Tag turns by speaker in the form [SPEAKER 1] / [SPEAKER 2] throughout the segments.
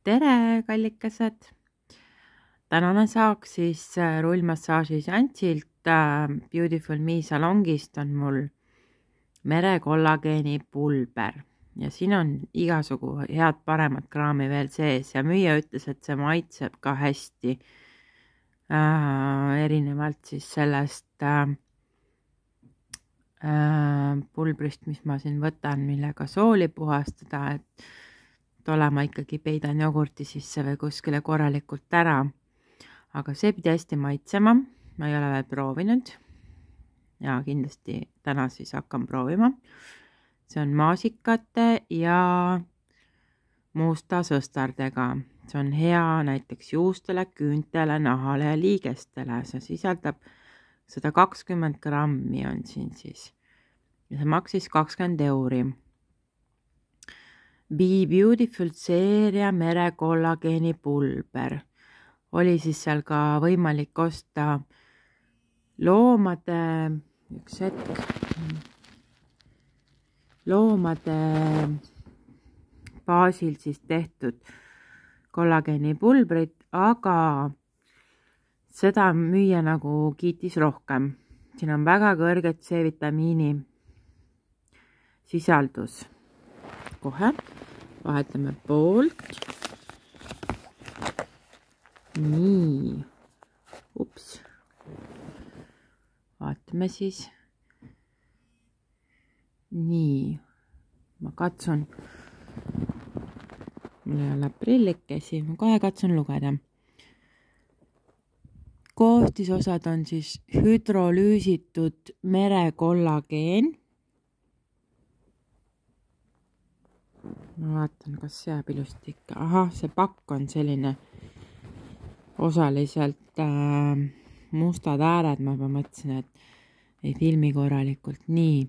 [SPEAKER 1] tere, kallikesed! Tänane saak siis rullmassaaži seansilt Beautiful Me salongist on mul merekollageeni pulber ja siin on igasugu head paremat kraami veel sees ja müüja ütles, et see maitseb ka hästi. Erinevalt siis sellest pulbrist, mis ma siin võtan, millega sooli puhastada, et tolle ma ikkagi peidan jogurti sisse või kuskile korralikult ära. Aga see pidi hästi maitsema, ma ei ole veel proovinud ja kindlasti täna siis hakkan proovima. See on maasikate ja musta sõstardega. See on hea näiteks juustele, küüntele, nahale ja liigestele. See sisaldab 120 grammi on siin siis. Ja see maksis 20 €. Be Beautiful seeria merekollageeni pulber. Oli siis seal ka võimalik osta loomade, üks hetk, loomade baasil siis tehtud kollageeni pulbrit, aga seda müüa nagu kiitis rohkem. Siin on väga kõrget C-vitamiini sisaldus. Kohe vahetame poolt. Nii. Ups. Vaatame siis. Nii. Ma katsun. Mul ei ole prillikesi. Ma kohe katsun lugeda. Koostisosad on siis hüdrolüüsitud merekollageen. Ma vaatan, kas jääb ilusti ikka. Ahah, see pakk on selline osaliselt mustad ääred. Ma juba mõtlesin, et ei filmi korralikult. Nii,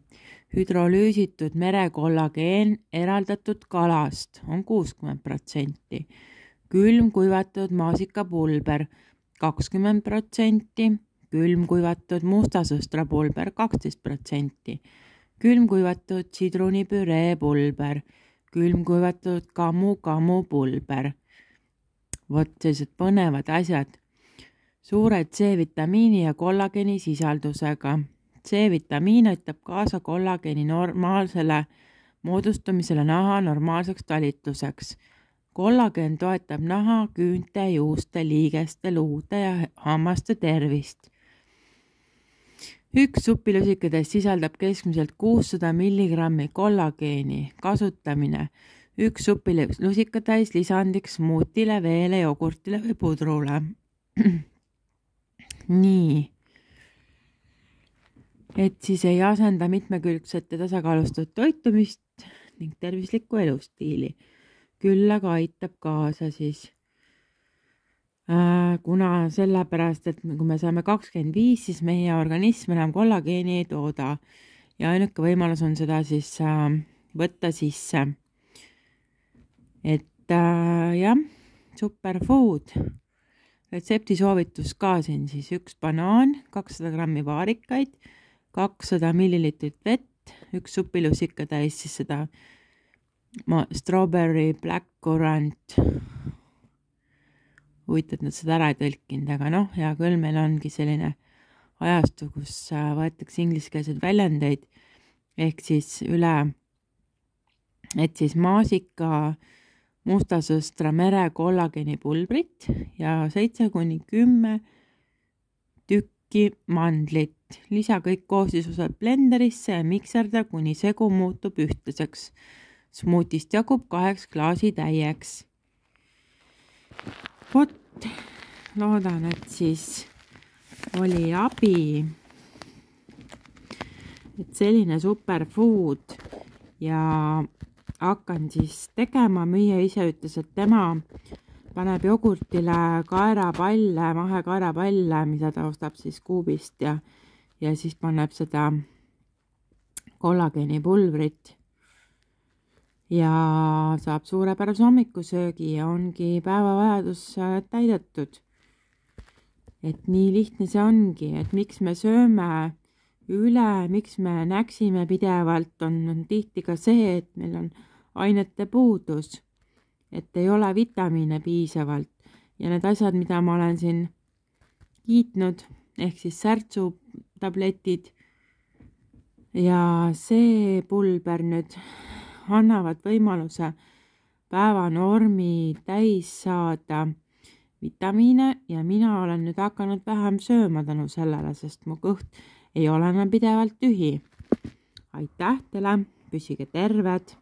[SPEAKER 1] hüdrolüüsitud merekollageen eraldatud kalast on 60%. Külmkuivatud maasikapulber 20%. Külmkuivatud mustasõstra pulber 12%. Külmkuivatud sidrunipüree pulber. Külmkuivatud kamu pulber. Vot sellised põnevad asjad. Suured C-vitamiini ja kollageeni sisaldusega. C-vitamiin aitab kaasa kollageeni normaalsele moodustumisele naha normaalseks talitluseks. Kollageen toetab naha, küünte, juuste, liigeste, luude ja hammaste tervist. Üks supilusikatäis sisaldab keskmiselt 600 mg kollageeni. Kasutamine. Üks supilusikatäis lisandiks smuutile, veele, jogurtile või pudrule. Nii. Et siis ei asenda mitmekülgset ja tasakaalustatud toitumist ning tervislikku elustiili. Küll aga aitab kaasa siis, kuna sellepärast, et kui me saame 25, siis meie organism enam kollageeni ei tooda ja ainuke võimalus on seda siis võtta sisse. Et jah, superfood. Retseptisoovitus ka siin siis üks banaan, 200 grammi vaarikaid, 200 millilitrit vett, üks supilusikatäis siis seda strawberry blackcurrant. Huvitav, et nad seda ära ei tõlkinud, aga noh, hea küll, meil ongi selline ajastu, kus võetakse ingliskeelseid väljendeid ehk siis üle, et siis maasika mustasõstra mere kollageeni pulbrit ja 7–10 tükki mandlit. Lisa kõik koostisosad blenderisse ja mikserda, kuni segu muutub ühtlaseks. Smuutist jagub 8 klaasi täieks. Vot, loodan, et siis oli abi. Et selline superfood ja hakkan siis tegema. Müüja ise ütles, et tema paneb jogurtile kaerapalle, mahekaerapalle, mida ta ostab siis kuubist ja siis paneb seda kollageeni pulbrit ja saab suurepärase hommikusöögi ja ongi päevavajadus täidetud. Et nii lihtne see ongi, et miks me sööme üle, miks me näksime pidevalt, on tihti ka see, et meil on ainete puudus. et ei ole vitamiine piisavalt ja need asjad, mida ma olen siin kiitnud, ehk siis särtsutabletid ja see pulber nüüd annavad võimaluse päevanormi täis saada vitamiine ja mina olen nüüd hakanud vähem sööma tänu sellele, sest mu kõht ei ole enam pidevalt tühi. Aitäh teile, püsige terved,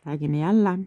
[SPEAKER 1] räägime jälle.